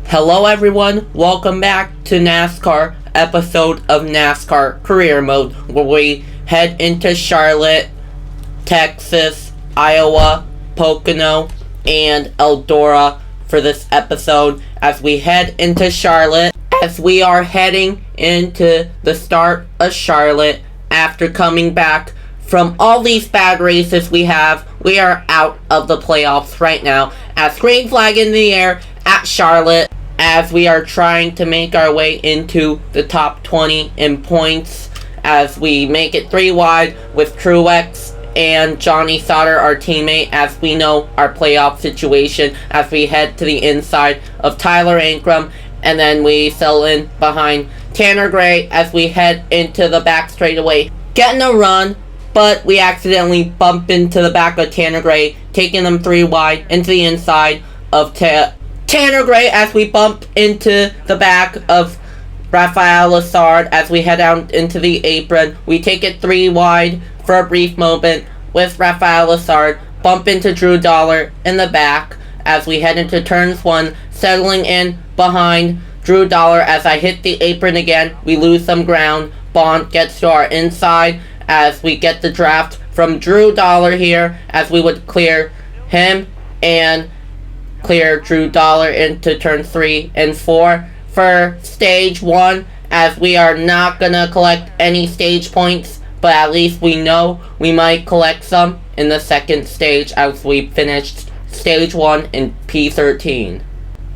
Hello everyone, welcome back to NASCAR episode of NASCAR Career Mode, where we head into Charlotte, Texas, Iowa, Pocono, and Eldora for this episode. As we head into Charlotte, as we are heading into the start of Charlotte after coming back from all these bad races we are out of the playoffs right now. As green flag in the air at Charlotte, as we are trying to make our way into the top 20 in points, as we make it 3 wide with Truex and Johnny Sauter, our teammate, as we know our playoff situation, as we head to the inside of Tyler Ankrum, and then we settle in behind Tanner Gray as we head into the back straightaway, getting a run, but we accidentally bump into the back of Tanner Gray, taking them 3 wide into the inside of Tanner Gray as we bump into the back of Rafael Lessard as we head out into the apron. We take it 3 wide for a brief moment with Rafael Lessard, bump into Drew Dollar in the back as we head into turns 1, settling in behind Drew Dollar as I hit the apron again. We lose some ground. Bond gets to our inside as we get the draft from Drew Dollar here as we would clear him and clear Drew Dollar into turn 3 and 4 for stage 1, as we are not gonna collect any stage points, but at least we know we might collect some in the second stage as we finished stage 1 in P13.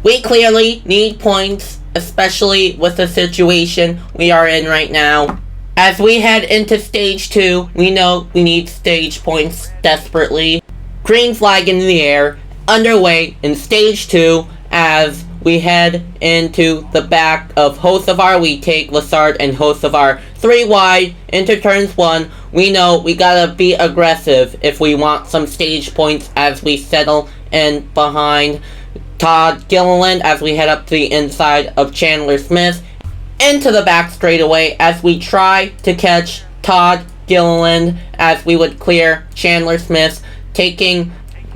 We clearly need points, especially with the situation we are in right now. As we head into stage 2, we know we need stage points desperately. Green flag in the air, underway in stage 2 as we head into the back of Hocevar. We take Lessard and Hocevar 3 wide into turns 1. We know we gotta be aggressive if we want some stage points as we settle in behind Todd Gilliland as we head up to the inside of Chandler Smith into the back straightaway as we try to catch Todd Gilliland as we would clear Chandler Smith, taking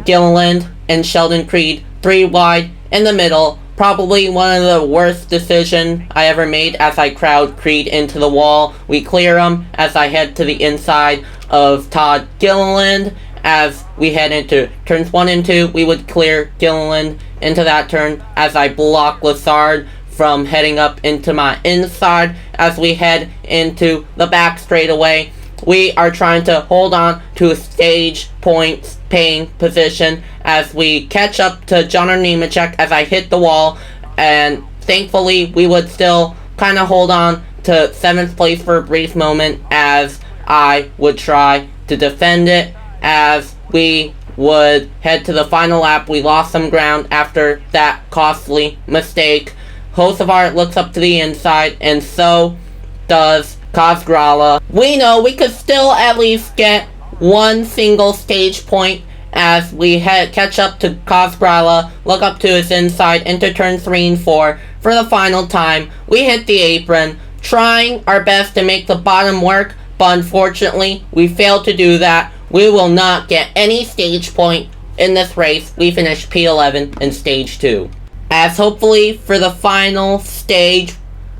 Gilliland and Sheldon Creed 3 wide in the middle. Probably one of the worst decisions I ever made as I crowd Creed into the wall. We clear him as I head to the inside of Todd Gilliland. As we head into turns 1 and 2, we would clear Gilliland into that turn as I block Lessard from heading up into my inside. As we head into the back straightaway, we are trying to hold on to a stage points paying position as we catch up to John Nemechek as I hit the wall, and thankfully we would still kind of hold on to 7th place for a brief moment as I would try to defend it. As we would head to the final lap, we lost some ground after that costly mistake. Hocevar looks up to the inside, and so does Kosgrala. We know we could still at least get one single stage point as we catch up to Kosgrala, look up to his inside into turn 3 and 4 for the final time. We hit the apron, trying our best to make the bottom work, but unfortunately we failed to do that. We will not get any stage point in this race. We finished P11 in stage 2. As hopefully for the final stage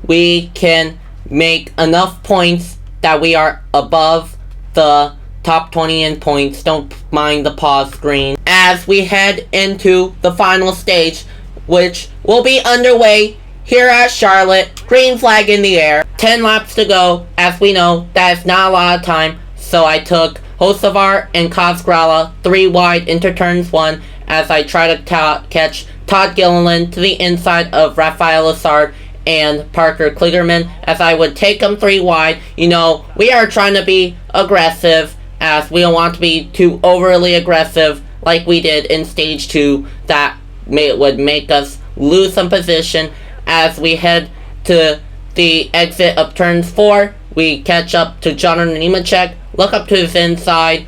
we can make enough points that we are above the top 20 in points. Don't mind the pause screen. As we head into the final stage, which will be underway here at Charlotte. Green flag in the air. 10 laps to go. As we know, that is not a lot of time, so I took Hocevar and Kosgrala 3 wide into turns 1 as I try to catch Todd Gilliland to the inside of Rafael Lessard and Parker Kligerman as I would take them 3 wide. You know, we are trying to be aggressive as we don't want to be too overly aggressive like we did in stage 2. That would make us lose some position. As we head to the exit of turns 4, we catch up to John Nemechek, look up to his inside.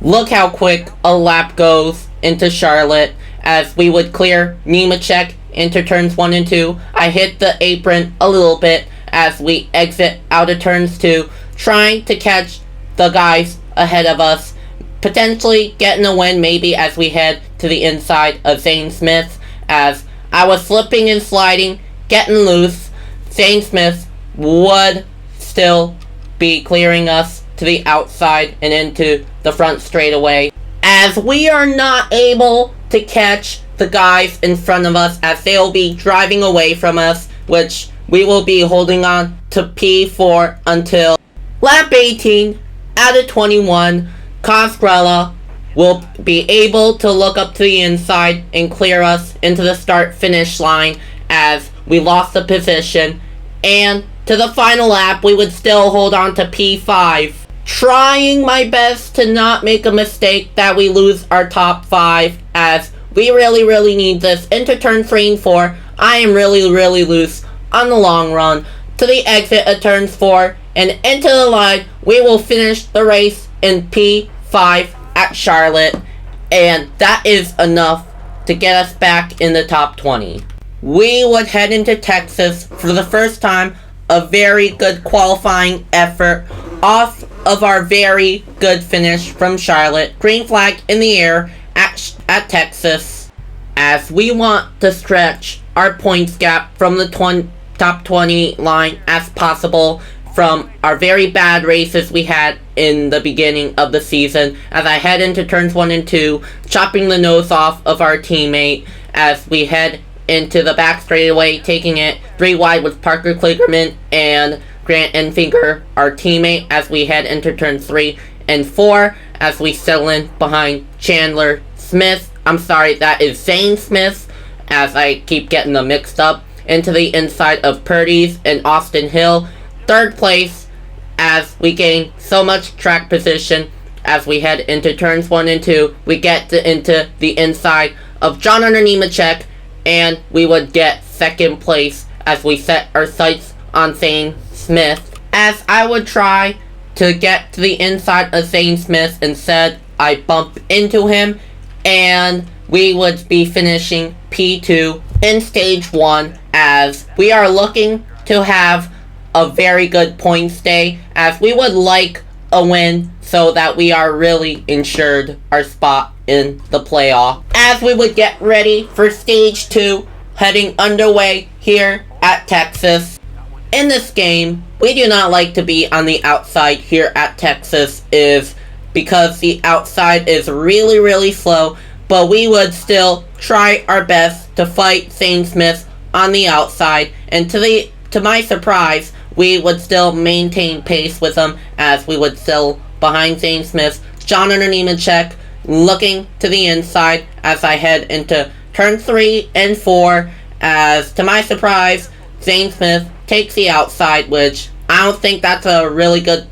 Look how quick a lap goes into Charlotte as we would clear Nemechek into turns 1 and 2. I hit the apron a little bit as we exit out of turns 2, trying to catch the guys ahead of us, potentially getting a win maybe as we head to the inside of Zane Smith, as I was slipping and sliding, getting loose, Zane Smith would still be clearing us to the outside and into the front straightaway, as we are not able to catch the guys in front of us as they'll be driving away from us, which we will be holding on to P4 until lap 18 out of 21. Cosgrella will be able to look up to the inside and clear us into the start-finish line as we lost the position, and to the final lap we would still hold on to P5. Trying my best to not make a mistake that we lose our top 5, as we really need this. Into turn 3 and 4, I am really loose on the long run. To the exit of turns 4 and into the line, we will finish the race in P5 at Charlotte, and that is enough to get us back in the top 20. We would head into Texas for the first time. A very good qualifying effort off of our very good finish from Charlotte. Green flag in the air at Texas, as we want to stretch our points gap from the top 20 line as possible from our very bad races we had in the beginning of the season. As I head into turns 1 and 2, chopping the nose off of our teammate as we head into the back straightaway, taking it 3 wide with Parker Kligerman and Grant Enfinger, our teammate, as we head into turns 3 and 4, as we settle in behind Chandler Smith. I'm sorry, that is Zane Smith, as I keep getting them mixed up. Into the inside of Purdy's and Austin Hill. Third place, as we gain so much track position as we head into turns 1 and 2. We get into the inside of John Hunter Nemechek, and we would get second place as we set our sights on Zane Smith. As I would try to get to the inside of Zane Smith, instead I bump into him, and we would be finishing P2 in stage 1, as we are looking to have a very good points day, as we would like a win so that we are really ensured our spot in the playoff. As we would get ready for stage 2, heading underway here at Texas. In this game, we do not like to be on the outside here at Texas, is because the outside is really slow, but we would still try our best to fight Zane Smith on the outside, and to my surprise, we would still maintain pace with him, as we would still behind Zane Smith. John Hunter Nemechek looking to the inside as I head into turn 3 and 4, as to my surprise, Zane Smith takes the outside, which I don't think that's a really good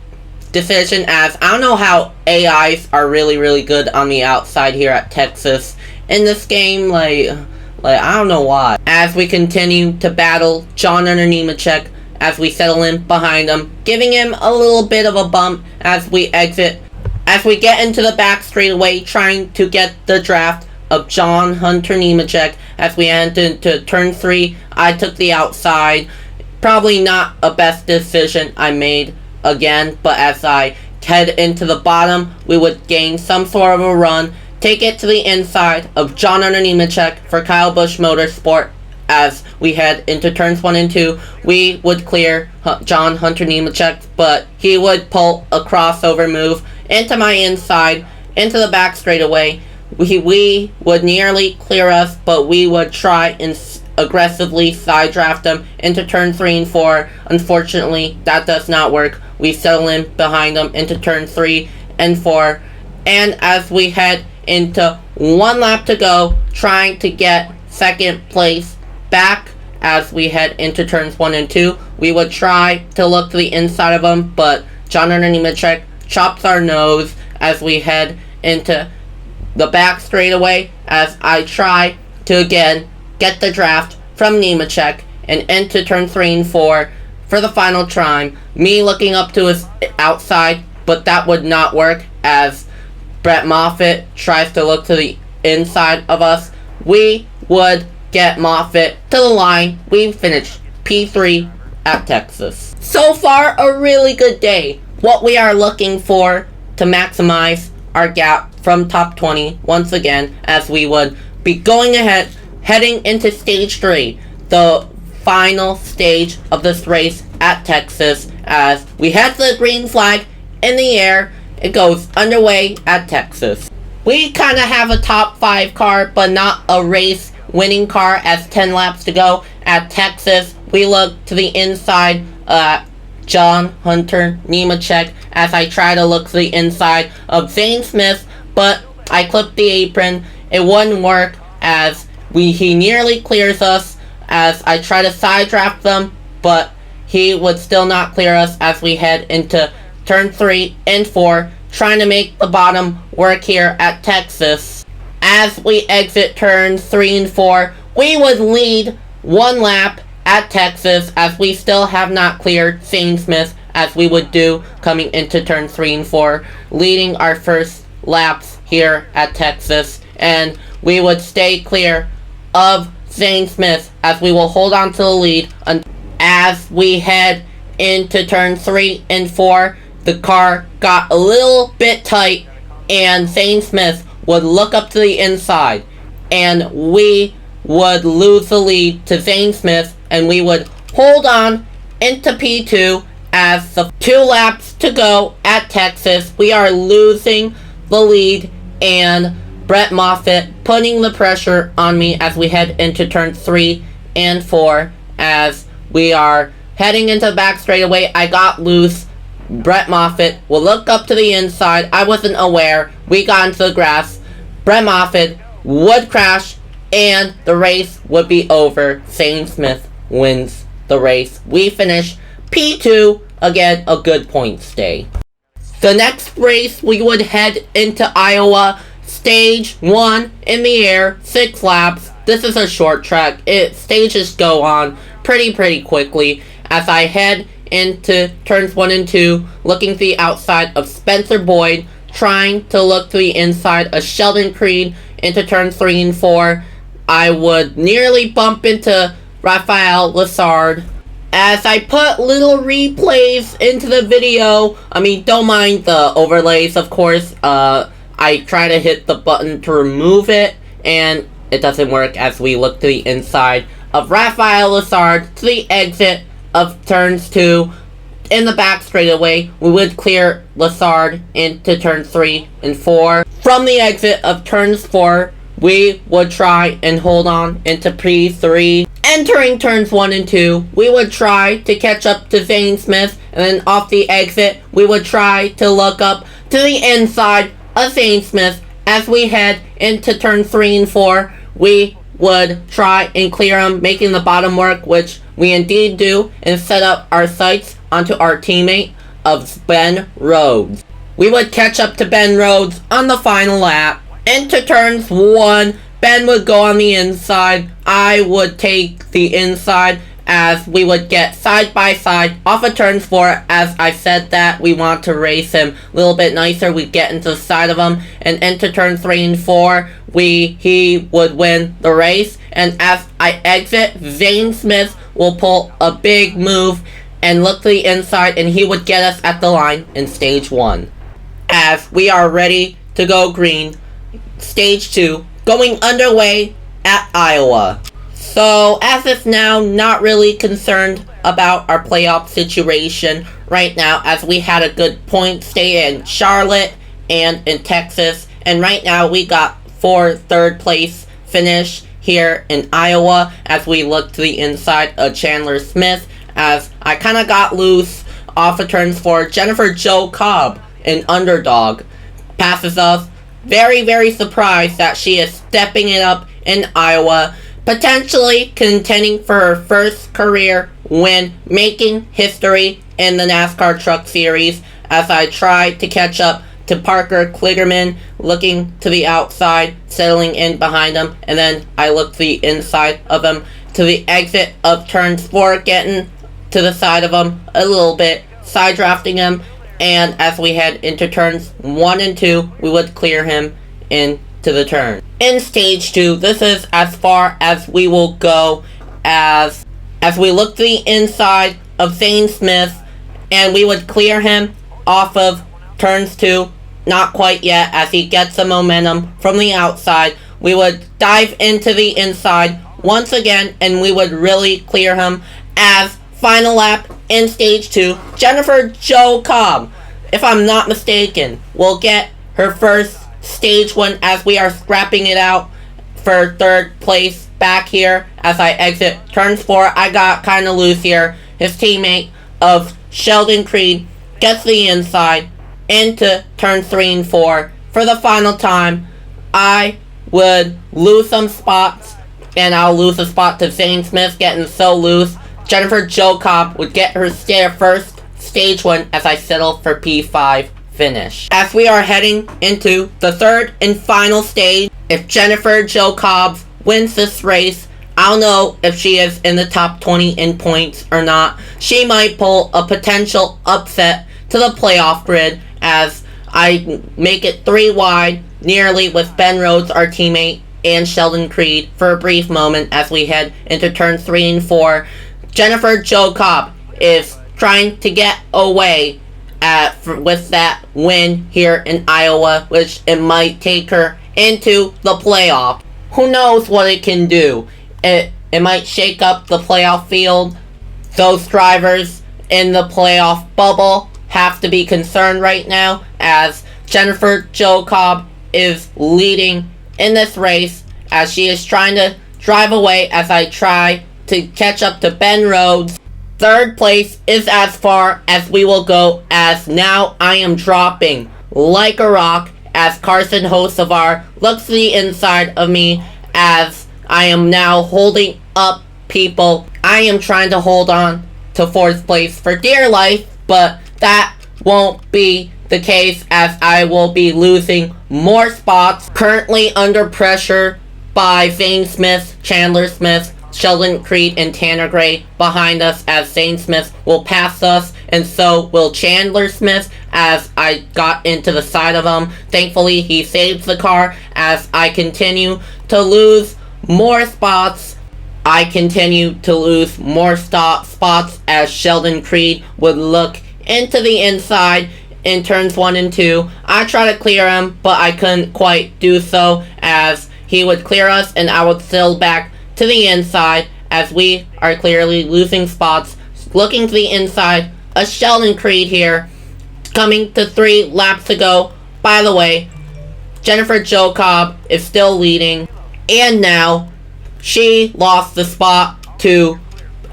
decision, as I don't know how AIs are really good on the outside here at Texas in this game. Like I don't know why. As we continue to battle John Hunter Nemechek, as we settle in behind him, giving him a little bit of a bump as we exit. As we get into the back straightaway, trying to get the draft of John Hunter Nemechek. As we enter into turn 3, I took the outside. Probably not a best decision I made again, but as I head into the bottom, we would gain some sort of a run, take it to the inside of John Hunter Nemechek for Kyle Busch Motorsport. As we head into turns 1 and 2, we would clear John Hunter Nemechek, but he would pull a crossover move into my inside, into the back straightaway. We would nearly clear us, but we would try and aggressively side draft him into turn 3 and 4. Unfortunately, that does not work. We settle in behind him into turn 3 and 4. And as we head into 1 lap to go, trying to get second place back as we head into turns 1 and 2, we would try to look to the inside of him, but John Hunter Nemechek chops our nose as we head into the back straightaway, as I try to again get the draft from Nemechek and into turn 3 and 4 for the final time. Me looking up to his outside, but that would not work as Brett Moffitt tries to look to the inside of us. We would get Moffitt to the line. We finished P3 at Texas. So far, a really good day. What we are looking for to maximize our gap from top 20 once again, as we would be going ahead, heading into stage 3, the final stage of this race at Texas. As we head the green flag in the air, it goes underway at Texas. We kind of have a top 5 car, but not a race winning car, as 10 laps to go at Texas. We look to the inside John Hunter Nemechek as I try to look to the inside of Zane Smith, but I clipped the apron. It wouldn't work as he nearly clears us as I try to side draft them, but he would still not clear us as we head into turn 3 and 4, trying to make the bottom work here at Texas. As we exit turns 3 and 4, we would lead 1 lap at Texas as we still have not cleared Zane Smith, as we would do coming into turn 3 and 4, leading our first laps here at Texas, and we would stay clear of Zane Smith as we will hold on to the lead as we head into turn 3 and 4. The car got a little bit tight and Zane Smith would look up to the inside and we would lose the lead to Zane Smith, and we would hold on into P2 as the 2 laps to go at Texas. We are losing the lead and Brett Moffitt putting the pressure on me as we head into turn 3 and 4 as we are heading into the back straightaway. I got loose. Brett Moffitt will look up to the inside. I wasn't aware. We got into the grass. Brett Moffitt would crash and the race would be over. Zane Smith wins the race. We finish P2. Again, a good points day. The next race, we would head into Iowa. Stage 1 in the air, 6 laps. This is a short track. Stages go on pretty quickly as I head into turns 1 and 2, looking to the outside of Spencer Boyd, trying to look to the inside of Sheldon Creed into turns 3 and 4. I would nearly bump into Raphael Lessard. As I put little replays into the video, don't mind the overlays, of course. I try to hit the button to remove it, and it doesn't work as we look to the inside of Raphael Lessard to the exit of turns 2. In the back straightaway, we would clear Lessard into turns 3 and 4. From the exit of turns 4, we would try and hold on into P3. Entering turns 1 and 2, we would try to catch up to Zane Smith, and then off the exit, we would try to look up to the inside of Zane Smith. As we head into turn 3 and 4, we would try and clear him, making the bottom work, which we indeed do, and set up our sights onto our teammate of Ben Rhodes. We would catch up to Ben Rhodes on the final lap. Into turns 1, Ben would go on the inside. I would take the inside as we would get side by side off of turns 4. As I said that we want to race him a little bit nicer, we get into the side of him, and into turn 3 and 4, he would win the race. And as I exit, Zane Smith will pull a big move and look to the inside, and he would get us at the line in stage 1. As we are ready to go green, stage 2 going underway at Iowa. So as of now, not really concerned about our playoff situation right now, as we had a good point stay in Charlotte and in Texas, and right now we got 3rd place finish here in Iowa as we look to the inside of Chandler Smith, as I kind of got loose off of turns 4. Jennifer Jo Cobb, an underdog, passes us. Very surprised that she is stepping it up in Iowa, potentially contending for her first career win, making history in the NASCAR Truck Series, as I try to catch up to Parker Kligerman, looking to the outside, settling in behind him, and then I look to the inside of him to the exit of turns 4, getting to the side of him a little bit, side drafting him, and as we head into turns 1 and 2, we would clear him into the turn. In stage 2, this is as far as we will go as we look to the inside of Zane Smith, and we would clear him off of turns 2. Not quite yet, as he gets some momentum from the outside. we would dive into the inside once again, and we would really clear him as final lap in stage 2. Jennifer Jo Cobb, if I'm not mistaken, will get her first stage win as we are scrapping it out for third place back here as I exit turns 4. I got kind of loose here. His teammate of Sheldon Creed gets the inside into turn 3 and 4. For the final time, I would lose some spots, and I'll lose a spot to Zane Smith getting so loose. Jennifer Jo Cobb would get her first stage win as I settle for P5 finish. As we are heading into the third and final stage, if Jennifer Jo Cobb wins this race, I'll know if she is in the top 20 in points or not. She might pull a potential upset to the playoff grid as I make it 3 wide, nearly with Ben Rhodes, our teammate, and Sheldon Creed for a brief moment as we head into turns 3 and 4. Jennifer Jo Cobb is trying to get away with that win here in Iowa, which it might take her into the playoff. Who knows what it can do? It might shake up the playoff field. Those drivers in the playoff bubble have to be concerned right now as Jennifer Jo Cobb is leading in this race as she is trying to drive away as I try to catch up to Ben Rhodes. Third place is as far as we will go as now I am dropping like a rock as Carson Hocevar looks to the inside of me as I am now holding up people. I am trying to hold on to 4th place for dear life, but that won't be the case as I will be losing more spots. Currently under pressure by Zane Smith, Chandler Smith, Sheldon Creed, and Tanner Gray behind us as Zane Smith will pass us, and so will Chandler Smith as I got into the side of him. Thankfully, he saves the car as I continue to lose more spots. I continue to lose more spots as Sheldon Creed would look into the inside in turns 1 and 2. I try to clear him, but I couldn't quite do so as he would clear us and I would still back to the inside as we are clearly losing spots. Looking to the inside, a Sheldon Creed here, coming to 3 laps to go. By the way, Jennifer Jo Cobb is still leading, and now she lost the spot to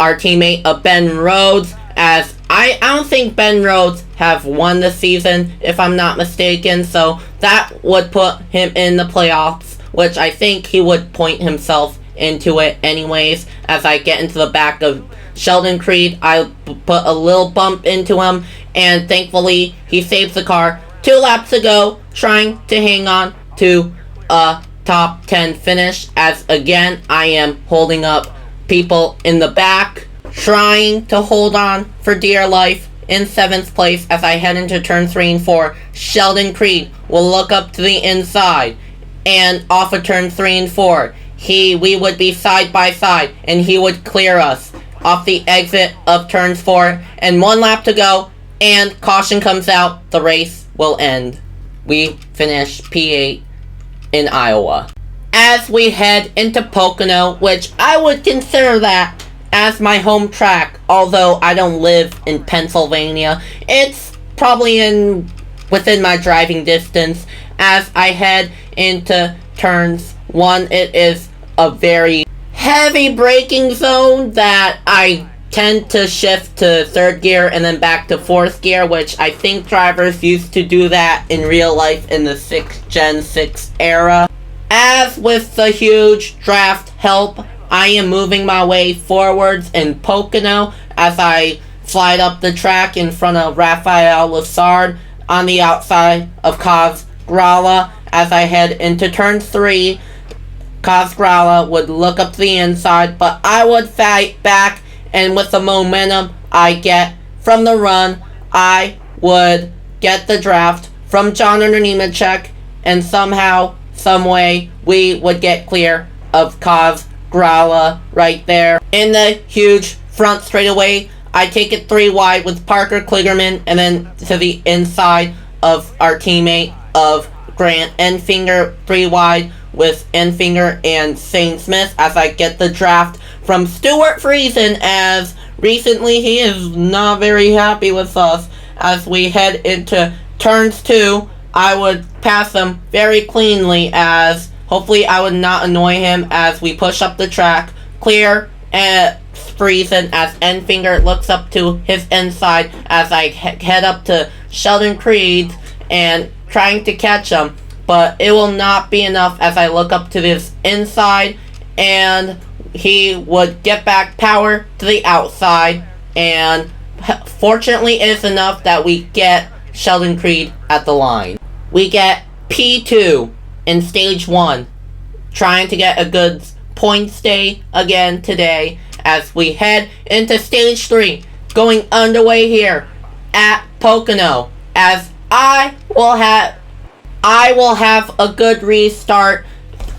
our teammate of Ben Rhodes as I don't think Ben Rhodes have won this season, if I'm not mistaken, so that would put him in the playoffs, which I think he would point himself into it anyways. As I get into the back of Sheldon Creed, I put a little bump into him, and thankfully he saves the car. 2 laps to go, trying to hang on to a top 10 finish, as again I am holding up people in the back, trying to hold on for dear life in 7th place as I head into turn 3 and 4. Sheldon Creed will look up to the inside, and off of turn 3 and 4, we would be side by side, and he would clear us off the exit of turns 4, and 1 lap to go, and caution comes out. The race will end. We finish P8 in Iowa. As we head into Pocono, which I would consider that as my home track, although I don't live in Pennsylvania, it's probably within my driving distance. As I head into turns 1, it is a very heavy braking zone that I tend to shift to 3rd gear and then back to 4th gear, which I think drivers used to do that in real life in the Gen 6 era. As with the huge draft help, I am moving my way forwards in Pocono as I slide up the track in front of Rafael Lessard on the outside of Kaz Grala. As I head into turn 3, Kaz Grala would look up to the inside, but I would fight back, and with the momentum I get from the run, I would get the draft from John Nemechek, and somehow, someway, we would get clear of Kaz Grala right there. In the huge front straightaway, I take it 3 wide with Parker Kligerman, and then to the inside of our teammate of Grant Enfinger, 3 wide with Enfinger and Shane Smith as I get the draft from Stuart Friesen, as recently he is not very happy with us. As we head into turns 2, I would pass him very cleanly, as hopefully I would not annoy him as we push up the track. Clear at Friesen as Enfinger looks up to his inside as I head up to Sheldon Creed and trying to catch him, but it will not be enough as I look up to this inside, and he would get back power to the outside, and fortunately it's enough that we get Sheldon Creed at the line. We get P2 in stage 1, trying to get a good point stay again today as we head into stage 3, going underway here at Pocono, as I will have a good restart.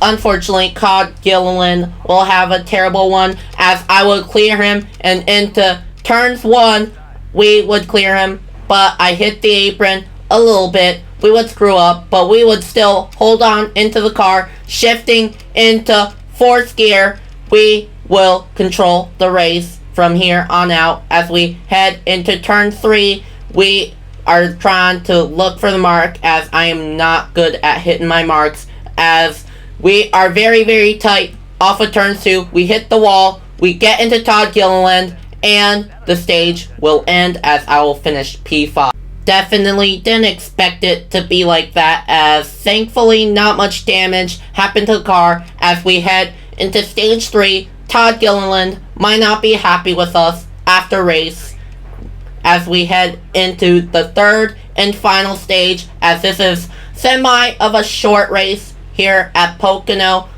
Unfortunately, Cod Gilliland will have a terrible one as I will clear him, and into turns 1 we would clear him, but I hit the apron a little bit. We would screw up, but we would still hold on into the car, shifting into 4th gear. We will control the race from here on out. As we head into turn 3, we are trying to look for the mark, as I am not good at hitting my marks, as we are very, very tight off of turn 2. We hit the wall, we get into Todd Gilliland, and the stage will end as I will finish P5. Definitely didn't expect it to be like that, as thankfully not much damage happened to the car. As we head into stage 3, Todd Gilliland might not be happy with us after race, as we head into the 3rd and final stage, as this is semi of a short race here at Pocono.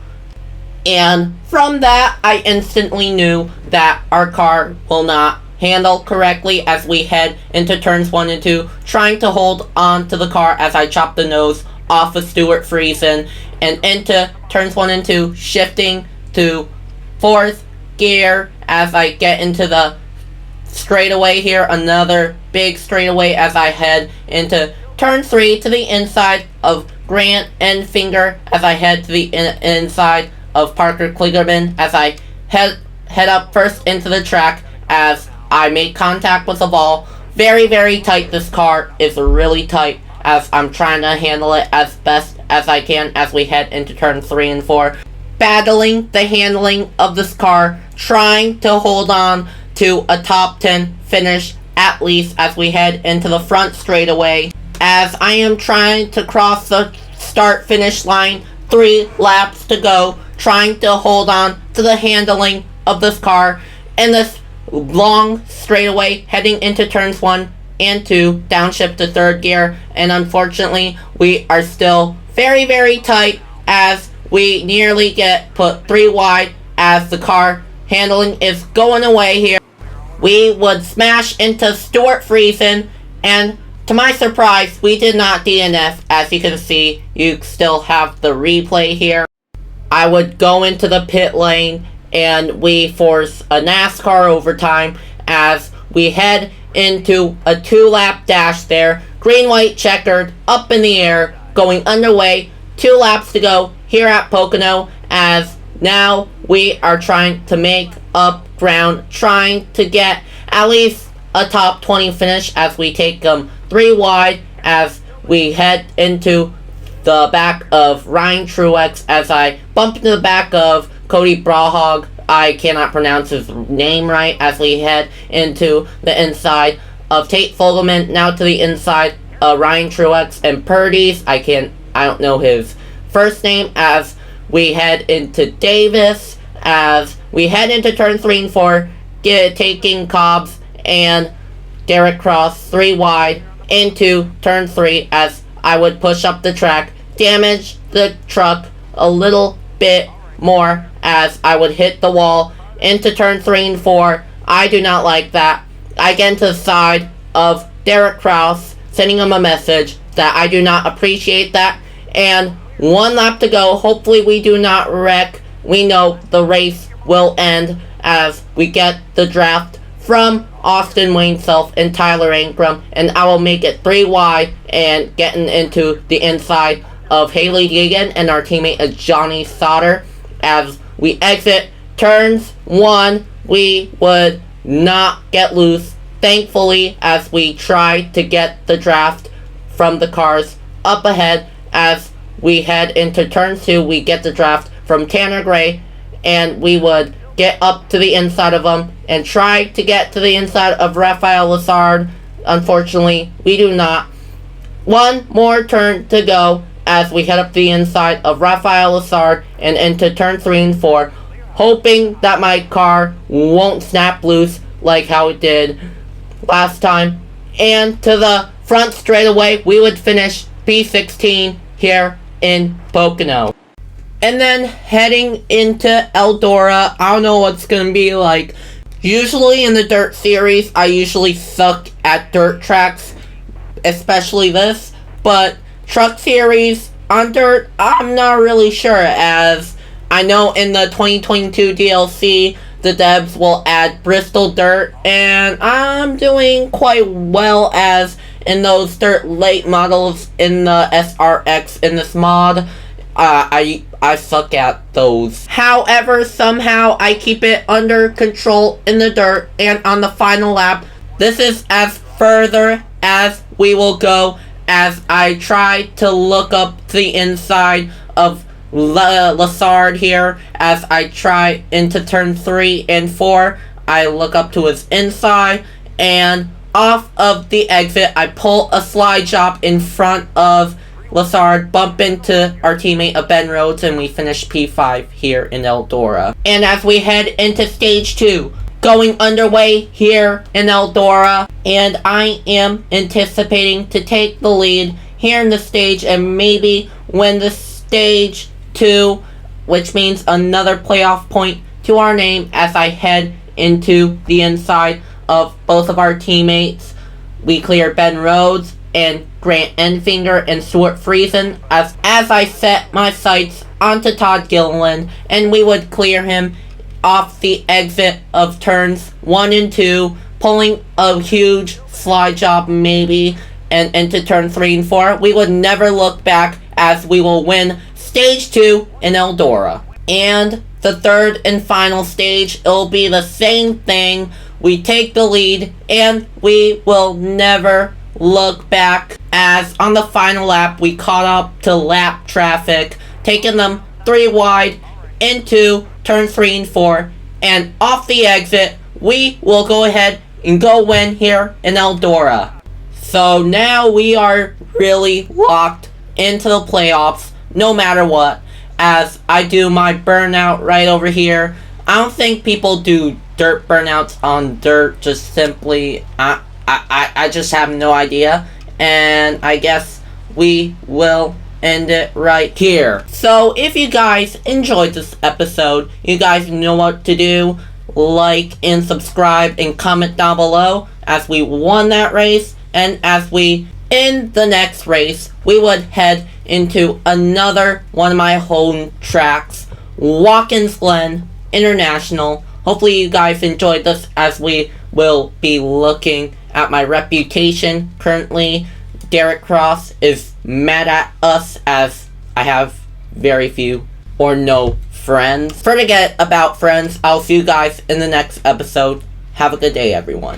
And from that, I instantly knew that our car will not handle correctly as we head into turns 1 and 2, trying to hold on to the car as I chop the nose off of Stuart Friesen, and into turns 1 and 2, shifting to 4th gear as I get into the straightaway here, another big straightaway as I head into turn 3 to the inside of Grant Enfinger, as I head to the inside of Parker Kligerman, as I head up first into the track as I make contact with the ball. Very, very tight. This car is really tight as I'm trying to handle it as best as I can as we head into turn 3 and 4. Battling the handling of this car, trying to hold on to a top 10 finish at least as we head into the front straightaway, as I am trying to cross the start finish line. 3 laps to go, trying to hold on to the handling of this car in this long straightaway heading into turns 1 and 2, downshift to 3rd gear, and unfortunately we are still very, very tight as we nearly get put 3 wide as the car handling is going away here. We would smash into Stuart Friesen, and to my surprise, we did not DNF. As you can see, you still have the replay here. I would go into the pit lane, and we force a NASCAR overtime as we head into a 2-lap dash there. Green, white, checkered, up in the air, going underway. 2 laps to go here at Pocono, as now we are trying to make up ground, trying to get at least a top 20 finish as we take them 3 wide as we head into the back of Ryan Truex, as I bump into the back of Cody Brahog. I cannot pronounce his name right, as we head into the inside of Tate Fogelman, now to the inside of Ryan Truex and Purdy's. I don't know his first name, as we head into Davis, as we head into turn 3 and 4, taking Cobbs and Derek Cross 3 wide into turn 3 as I would push up the track, damage the truck a little bit more as I would hit the wall into turn 3 and 4. I do not like that. I get into the side of Derek Cross, sending him a message that I do not appreciate that, and 1 lap to go. Hopefully we do not wreck. We know the race will end as we get the draft from Austin Wayneself and Tyler Ankrum, and I will make it 3 wide and getting into the inside of Haley Deegan and our teammate Johnny Sauter. As we exit turns 1, we would not get loose, thankfully, as we try to get the draft from the cars up ahead. As we head into turn 2, we get the draft from Tanner Gray, and we would get up to the inside of him and try to get to the inside of Rafael Lessard. Unfortunately, we do not. One more turn to go as we head up the inside of Rafael Lessard and into turn 3 and 4, hoping that my car won't snap loose like how it did last time. And to the front straightaway, we would finish P16 here in Pocono. And then heading into Eldora, I don't know what's going to be like. Usually in the dirt series, I usually suck at dirt tracks, especially this. But truck series on dirt, I'm not really sure, as I know in the 2022 DLC, the devs will add Bristol dirt, and I'm doing quite well as in those dirt late models in the SRX in this mod. I suck at those. However, somehow I keep it under control in the dirt, and on the final lap, this is as further as we will go, as I try to look up the inside of Lessard here. As I try into turn 3 and 4, I look up to his inside, and off of the exit, I pull a slide job in front of Lessard, bump into our teammate Ben Rhodes, and we finish P5 here in Eldora. And as we head into stage 2, going underway here in Eldora, and I am anticipating to take the lead here in the stage and maybe win the stage 2, which means another playoff point to our name as I head into the inside of both of our teammates. We clear Ben Rhodes and Grant Enfinger and Stuart Friesen as I set my sights onto Todd Gilliland, and we would clear him off the exit of turns 1 and 2, pulling a huge slide job maybe, and into turn 3 and 4. We would never look back as we will win stage 2 in Eldora. And the third and final stage, it'll be the same thing. We take the lead and we will never look back, as on the final lap we caught up to lap traffic, taking them 3 wide into turn 3 and 4, and off the exit we will go ahead and go win here in Eldora. So now we are really locked into the playoffs no matter what, as I do my burnout right over here. I don't think people do dirt burnouts on dirt, just simply I just have no idea, and I guess we will end it right here. So if you guys enjoyed this episode, you guys know what to do. Like and subscribe and comment down below as we won that race, and as we in the next race we would head into another one of my home tracks, Watkins Glen International. Hopefully you guys enjoyed this, as we will be looking at my reputation. Currently, Derek Cross is mad at us as I have very few or no friends. Forget about friends. I'll see you guys in the next episode. Have a good day, everyone.